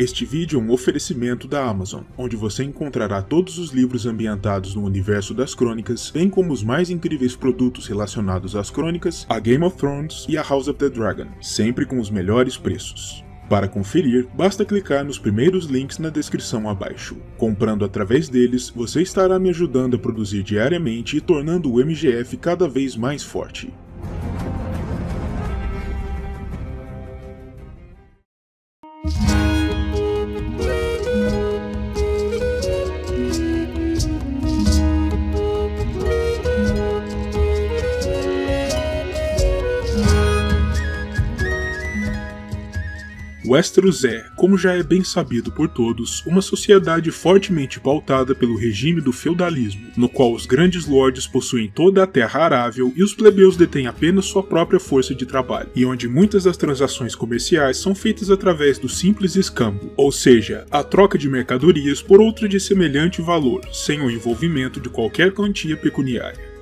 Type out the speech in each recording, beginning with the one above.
Este vídeo é um oferecimento da Amazon, onde você encontrará todos os livros ambientados no universo das crônicas, bem como os mais incríveis produtos relacionados às crônicas, a Game of Thrones e a House of the Dragon, sempre com os melhores preços. Para conferir, basta clicar nos primeiros links na descrição abaixo. Comprando através deles, você estará me ajudando a produzir diariamente e tornando o MGF cada vez mais forte. Westeros é, como já é bem sabido por todos, uma sociedade fortemente pautada pelo regime do feudalismo, no qual os grandes lordes possuem toda a terra arável e os plebeus detêm apenas sua própria força de trabalho, e onde muitas das transações comerciais são feitas através do simples escambo, ou seja, a troca de mercadorias por outra de semelhante valor, sem o envolvimento de qualquer quantia pecuniária.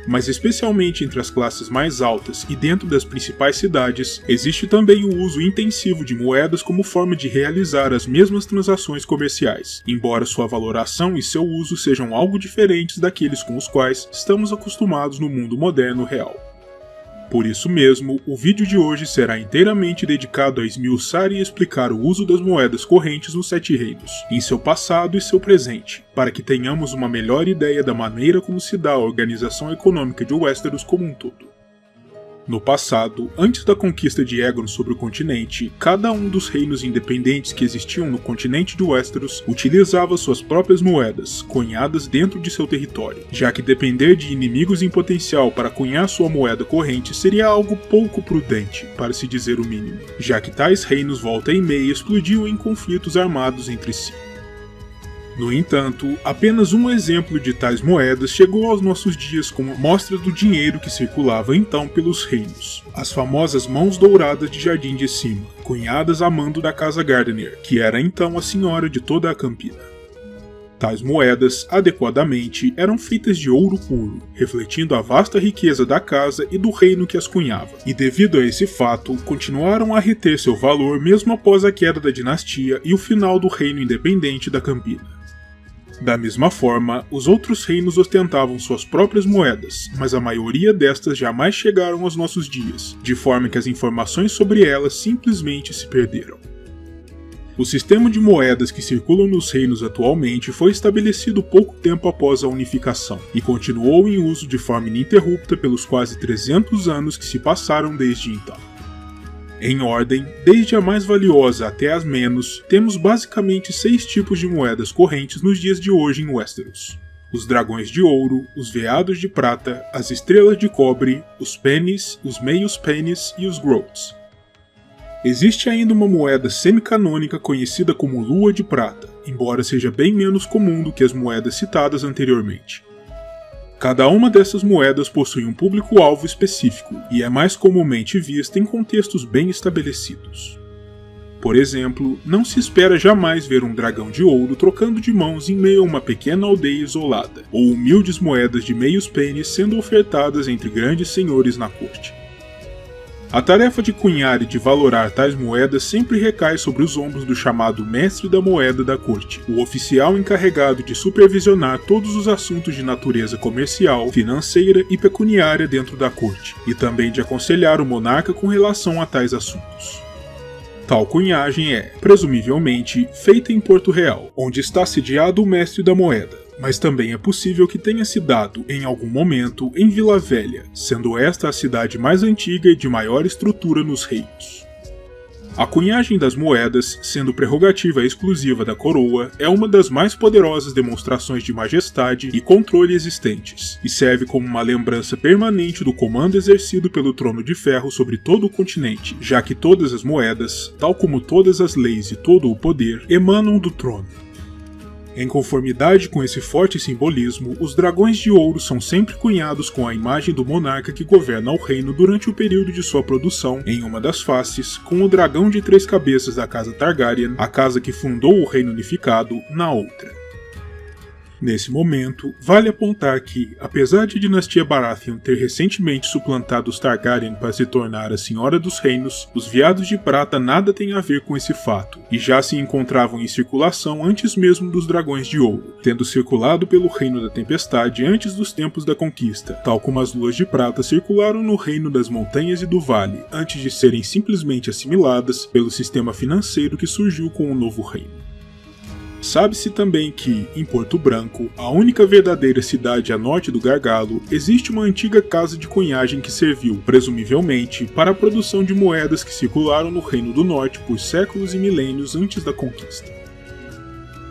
Mas especialmente entre as classes mais altas e dentro das principais cidades, existe também o uso intensivo de moedas como forma de realizar as mesmas transações comerciais, embora sua valoração e seu uso sejam algo diferentes daqueles com os quais estamos acostumados no mundo moderno real. Por isso mesmo, o vídeo de hoje será inteiramente dedicado a esmiuçar e explicar o uso das moedas correntes nos Sete Reinos, em seu passado e seu presente, para que tenhamos uma melhor ideia da maneira como se dá a organização econômica de Westeros como um todo. No passado, antes da conquista de Aegon sobre o continente, cada um dos reinos independentes que existiam no continente de Westeros utilizava suas próprias moedas, cunhadas dentro de seu território, já que depender de inimigos em potencial para cunhar sua moeda corrente seria algo pouco prudente, para se dizer o mínimo, já que tais reinos volta e meia explodiam em conflitos armados entre si. No entanto, apenas um exemplo de tais moedas chegou aos nossos dias como mostra do dinheiro que circulava então pelos reinos, as famosas mãos douradas de Jardim de Cima, cunhadas a mando da Casa Gardener, que era então a senhora de toda a Campina. Tais moedas, adequadamente, eram feitas de ouro puro, refletindo a vasta riqueza da casa e do reino que as cunhava, e devido a esse fato, continuaram a reter seu valor mesmo após a queda da dinastia e o final do reino independente da Campina. Da mesma forma, os outros reinos ostentavam suas próprias moedas, mas a maioria destas jamais chegaram aos nossos dias, de forma que as informações sobre elas simplesmente se perderam. O sistema de moedas que circulam nos reinos atualmente foi estabelecido pouco tempo após a unificação, e continuou em uso de forma ininterrupta pelos quase 300 anos que se passaram desde então. Em ordem, desde a mais valiosa até as menos, temos basicamente 6 tipos de moedas correntes nos dias de hoje em Westeros. Os dragões de ouro, os veados de prata, as estrelas de cobre, os pennies, os meios pennies e os groats. Existe ainda uma moeda semi-canônica conhecida como lua de prata, embora seja bem menos comum do que as moedas citadas anteriormente. Cada uma dessas moedas possui um público-alvo específico e é mais comumente vista em contextos bem estabelecidos. Por exemplo, não se espera jamais ver um dragão de ouro trocando de mãos em meio a uma pequena aldeia isolada, ou humildes moedas de meios pennies sendo ofertadas entre grandes senhores na corte. A tarefa de cunhar e de valorar tais moedas sempre recai sobre os ombros do chamado mestre da moeda da corte, o oficial encarregado de supervisionar todos os assuntos de natureza comercial, financeira e pecuniária dentro da corte, e também de aconselhar o monarca com relação a tais assuntos. Tal cunhagem é, presumivelmente, feita em Porto Real, onde está sediado o mestre da moeda, mas também é possível que tenha se dado, em algum momento, em Vila Velha, sendo esta a cidade mais antiga e de maior estrutura nos reinos. A cunhagem das moedas, sendo prerrogativa exclusiva da coroa, é uma das mais poderosas demonstrações de majestade e controle existentes, e serve como uma lembrança permanente do comando exercido pelo Trono de Ferro sobre todo o continente, já que todas as moedas, tal como todas as leis e todo o poder, emanam do trono. Em conformidade com esse forte simbolismo, os dragões de ouro são sempre cunhados com a imagem do monarca que governa o reino durante o período de sua produção em uma das faces, com o dragão de 3 cabeças da casa Targaryen, a casa que fundou o reino unificado, na outra. Nesse momento, vale apontar que, apesar de a dinastia Baratheon ter recentemente suplantado os Targaryen para se tornar a Senhora dos Reinos, os Veados de Prata nada têm a ver com esse fato, e já se encontravam em circulação antes mesmo dos Dragões de Ouro, tendo circulado pelo Reino da Tempestade antes dos tempos da Conquista, tal como as Luas de Prata circularam no Reino das Montanhas e do Vale, antes de serem simplesmente assimiladas pelo sistema financeiro que surgiu com o novo reino. Sabe-se também que, em Porto Branco, a única verdadeira cidade a norte do Gargalo, existe uma antiga casa de cunhagem que serviu, presumivelmente, para a produção de moedas que circularam no Reino do Norte por séculos e milênios antes da conquista.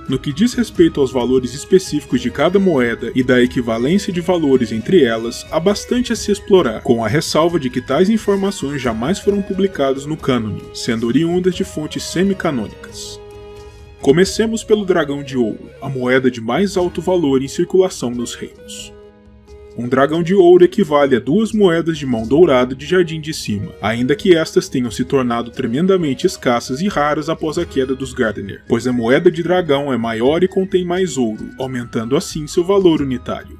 No que diz respeito aos valores específicos de cada moeda e da equivalência de valores entre elas, há bastante a se explorar, com a ressalva de que tais informações jamais foram publicadas no cânone, sendo oriundas de fontes semi-canônicas. Comecemos pelo Dragão de Ouro, a moeda de mais alto valor em circulação nos reinos. Um dragão de ouro equivale a 2 moedas de mão dourada de Jardim de Cima, ainda que estas tenham se tornado tremendamente escassas e raras após a queda dos Gardener, pois a moeda de dragão é maior e contém mais ouro, aumentando assim seu valor unitário.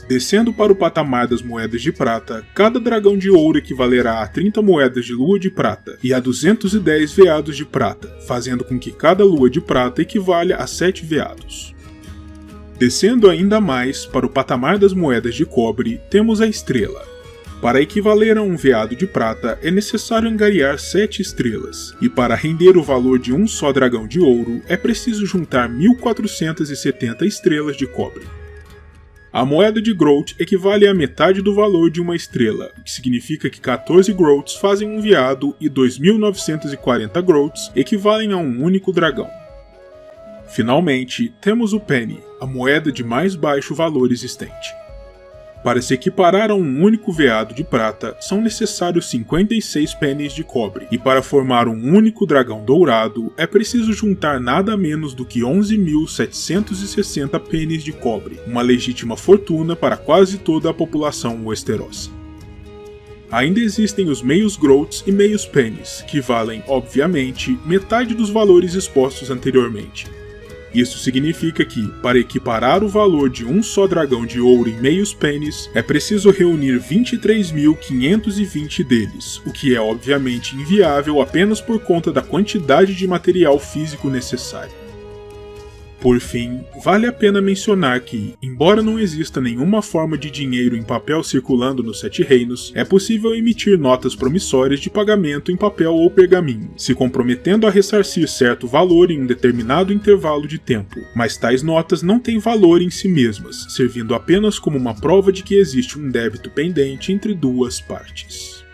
Descendo para o patamar das moedas de prata, cada dragão de ouro equivalerá a 30 moedas de lua de prata e a 210 veados de prata, fazendo com que cada lua de prata equivalha a 7 veados. Descendo ainda mais para o patamar das moedas de cobre, temos a estrela. Para equivaler a um veado de prata, é necessário angariar 7 estrelas, e para render o valor de um só dragão de ouro, é preciso juntar 1470 estrelas de cobre. A moeda de Groat equivale à metade do valor de uma estrela, o que significa que 14 Groats fazem um veado e 2.940 Groats equivalem a um único dragão. Finalmente, temos o Penny, a moeda de mais baixo valor existente. Para se equiparar a um único veado de prata, são necessários 56 pennies de cobre, e para formar um único dragão dourado, é preciso juntar nada menos do que 11.760 pennies de cobre, uma legítima fortuna para quase toda a população westerosa. Ainda existem os meios Groats e meios pennies, que valem, obviamente, metade dos valores expostos anteriormente. Isso significa que, para equiparar o valor de um só dragão de ouro em meios pennies, é preciso reunir 23.520 deles, o que é obviamente inviável apenas por conta da quantidade de material físico necessário. Por fim, vale a pena mencionar que, embora não exista nenhuma forma de dinheiro em papel circulando nos 7 reinos, é possível emitir notas promissórias de pagamento em papel ou pergaminho, se comprometendo a ressarcir certo valor em um determinado intervalo de tempo, mas tais notas não têm valor em si mesmas, servindo apenas como uma prova de que existe um débito pendente entre duas partes.